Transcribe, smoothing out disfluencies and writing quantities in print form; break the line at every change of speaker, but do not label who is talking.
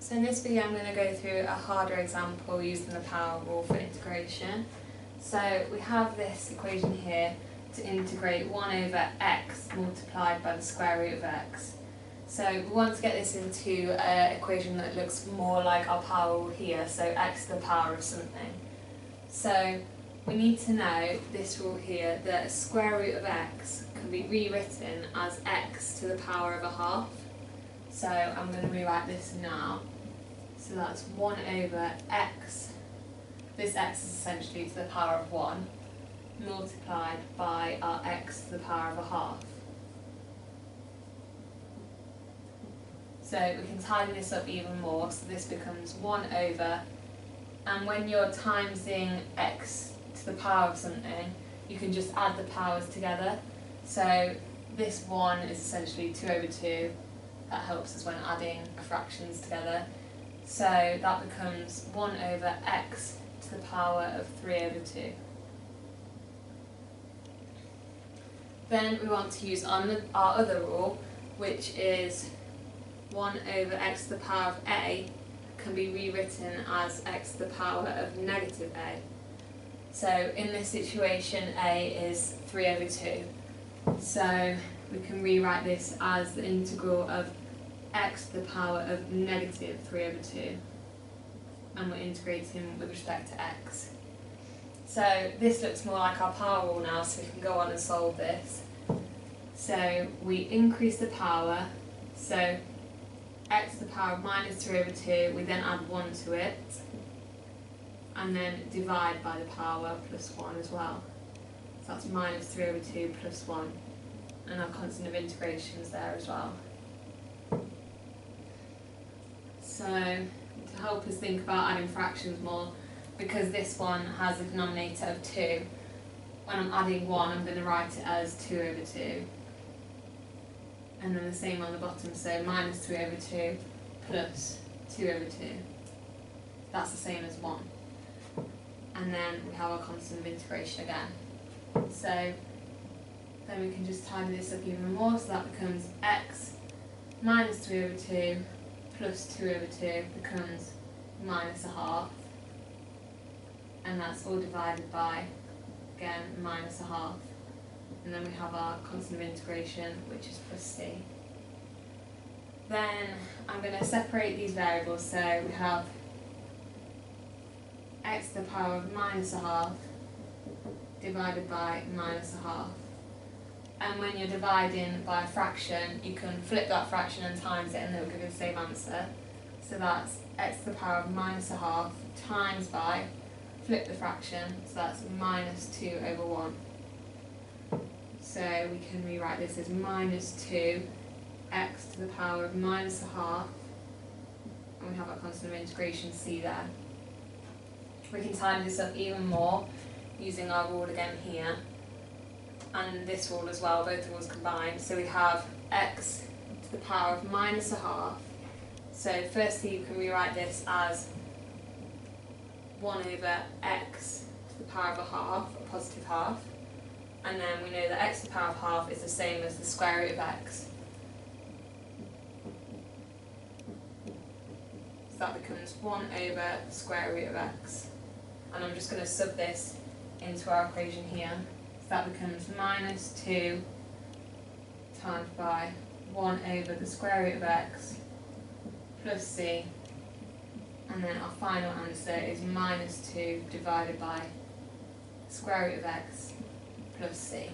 So in this video I'm going to go through a harder example using the power rule for integration. So we have this equation here to integrate 1 over x multiplied by the square root of x. So we want to get this into an equation that looks more like our power rule here, so x to the power of something. So we need to know this rule here, that a square root of x can be rewritten as x to the power of a half. So I'm going to rewrite this now. So that's 1 over x, this x is essentially to the power of 1, multiplied by our x to the power of a half. So we can tidy this up even more, so this becomes 1 over, and when you're timesing x to the power of something, you can just add the powers together. So this 1 is essentially 2 over 2, that helps us when adding fractions together. So that becomes 1 over x to the power of 3 over 2. Then we want to use our other rule, which is 1 over x to the power of a can be rewritten as x to the power of negative a. So in this situation a is 3 over 2. So we can rewrite this as the integral of x to the power of negative 3 over 2, and we're integrating with respect to x. So this looks more like our power rule now, so we can go on and solve this. So we increase the power, so x to the power of minus 3 over 2, we then add 1 to it, and then divide by the power plus 1 as well. So that's minus 3 over 2 plus 1, and our constant of integration is there as well. So to help us think about adding fractions more, because this one has a denominator of 2, when I'm adding 1 I'm going to write it as 2 over 2. And then the same on the bottom, so minus 3 over 2 plus 2 over 2. That's the same as 1. And then we have our constant of integration again. So then we can just tidy this up even more, so that becomes x minus 3 over 2 plus 2 over 2 becomes minus a half. And that's all divided by, again, minus a half. And then we have our constant of integration, which is plus c. Then I'm going to separate these variables, so we have x to the power of minus a half divided by minus a half. And when you're dividing by a fraction, you can flip that fraction and times it, and it will give you the same answer. So that's x to the power of minus a half times by, flip the fraction, so that's minus 2 over 1. So we can rewrite this as minus 2 x to the power of minus a half, and we have our constant of integration c there. We can tidy this up even more using our rule again here, and this rule as well, both rules combined. So we have x to the power of minus a half. So firstly you can rewrite this as 1 over x to the power of a half, a positive half. And then we know that x to the power of half is the same as the square root of x. So that becomes 1 over the square root of x. And I'm just going to sub this into our equation here. So that becomes minus 2 times by 1 over the square root of x plus c. And then our final answer is minus 2 divided by the square root of x plus c.